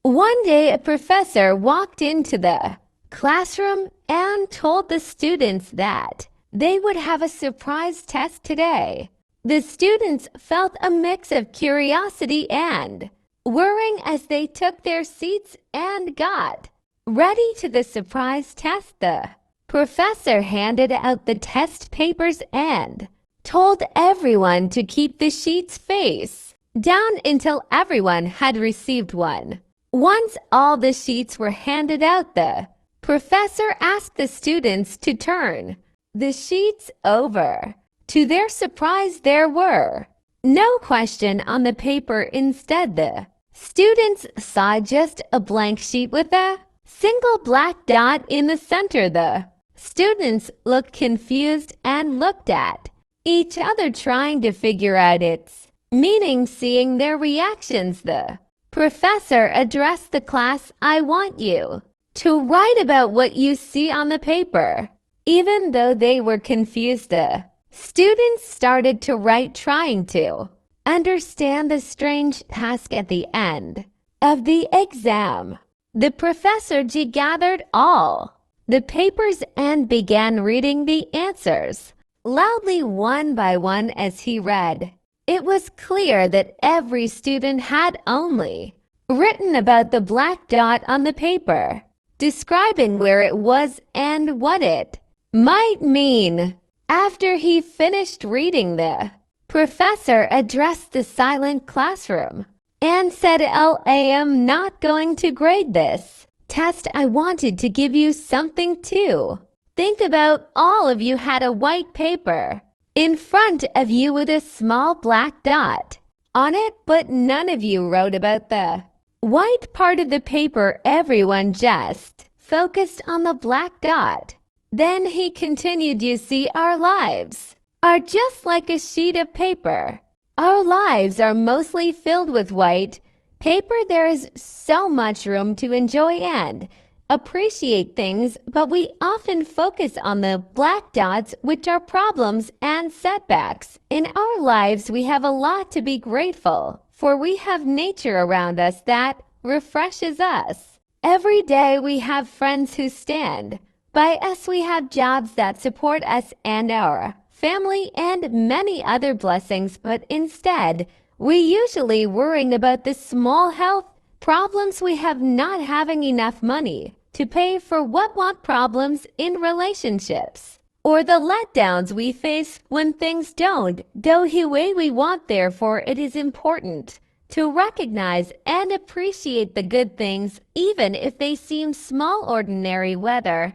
One day, a professor walked into the classroom and told the students that they would have a surprise test today. The students felt a mix of curiosity and worrying as they took their seats and got ready to the surprise test. The professor handed out the test papers and told everyone to keep the sheets face down until everyone had received one. Once all the sheets were handed out, the professor asked the students to turn the sheets over. To their surprise, there were no question on the paper. Instead, the students saw just a blank sheet with a single black dot in the center. The students looked confused and looked at each other, trying to figure out its meaning. Seeing their reactions, the professor addressed the class. "I want you to write about what you see on the paper." Even though they were confused, the students started to write, trying to understand the strange task. At the end of the exam, the professor gathered all the papers and began reading the answers loudly one by one. As he read, it was clear that every student had only written about the black dot on the paper, describing where it was and what it might mean. After he finished reading, the professor addressed the silent classroom and said, "I am not going to grade this test. I wanted to give you something to think about. All of you had a white paper in front of you with a small black dot on it, but none of you wrote about the white part of the paper. Everyone just focused on the black dot." Then he continued, "You see, our lives are just like a sheet of paper. Our lives are mostly filled with white paper. There is so much room to enjoy and appreciate things, but we often focus on the black dots, which are problems and setbacks. In our lives, we have a lot to be grateful for. We have nature around us that refreshes us. Every day we have friends who stand by us. We have jobs that support us and our family and many other blessings, but instead, we usually worrying about the small health problems we have, not having enough money to pay for what want problems in relationships, or the letdowns we face when things don't go the way we want. Therefore, it is important to recognize and appreciate the good things, even if they seem small. Ordinary weather.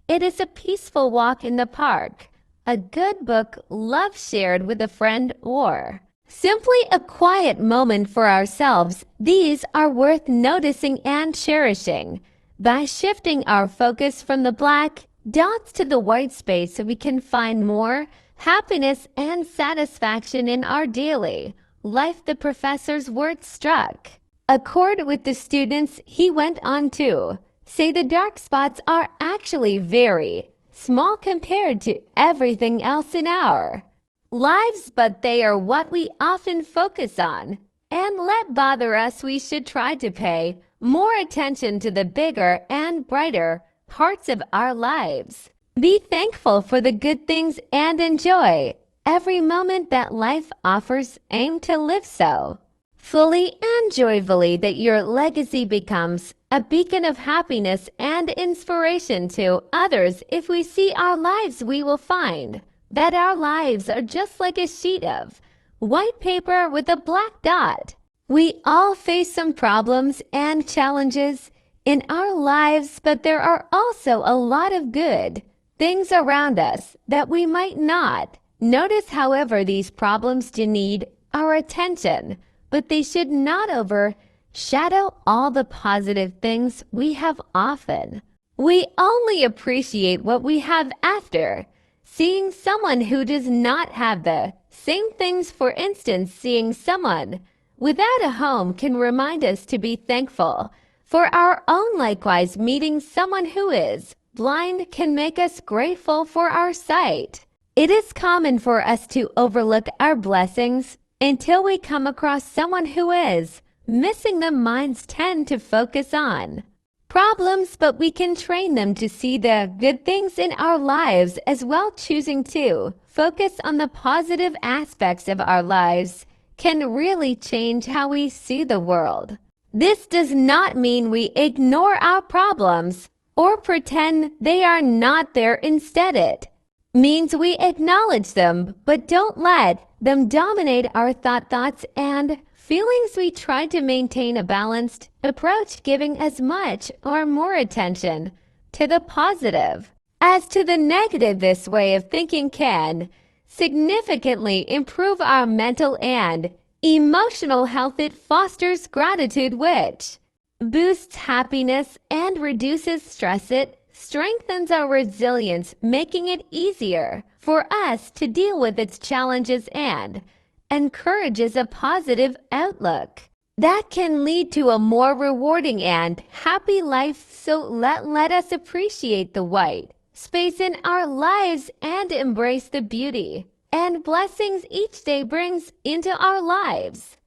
It is a peaceful walk in the park, a good book, love shared with a friend, or simply a quiet moment for ourselves. These are worth noticing and cherishing. By shifting our focus from the black dots to the white space, so we can find more happiness and satisfaction in our daily life. The professor's words struck a chord with the students. He went on to say the dark spots are actually very small compared to everything else in our lives, but they are what we often focus on and let bother us. We should try to pay more attention to the bigger and brighter parts of our lives. Be thankful for the good things and enjoy every moment that life offers. Aim to live so fully and joyfully that your legacy becomes a beacon of happiness and inspiration to others. If we see our lives, we will find that our lives are just like a sheet of white paper with a black dot. We all face some problems and challenges in our lives, but there are also a lot of good things around us that we might not notice. However, these problems do need our attention, but they should not overshadow all the positive things we have. Often, we only appreciate what we have after seeing someone who does not have the same things. For instance, seeing someone without a home can remind us to be thankful for our own. Likewise, meeting someone who is blind can make us grateful for our sight. It is common for us to overlook our blessings until we come across someone who is missing the minds tend to focus on problems, but we can train them to see the good things in our lives as well. Choosing to focus on the positive aspects of our lives can really change how we see the world. This does not mean we ignore our problems or pretend they are not there. Instead, it means we acknowledge them but don't let them dominate our thoughts and feelings. We try to maintain a balanced approach, giving as much or more attention to the positive as to the negative. This way of thinking can significantly improve our mental and emotional health. It fosters gratitude, which boosts happiness and reduces stress. It strengthens our resilience, making it easier for us to deal with its challenges and encourages a positive outlook that can lead to a more rewarding and happy life. So let us appreciate the white space in our lives and embrace the beauty and blessings each day brings into our lives.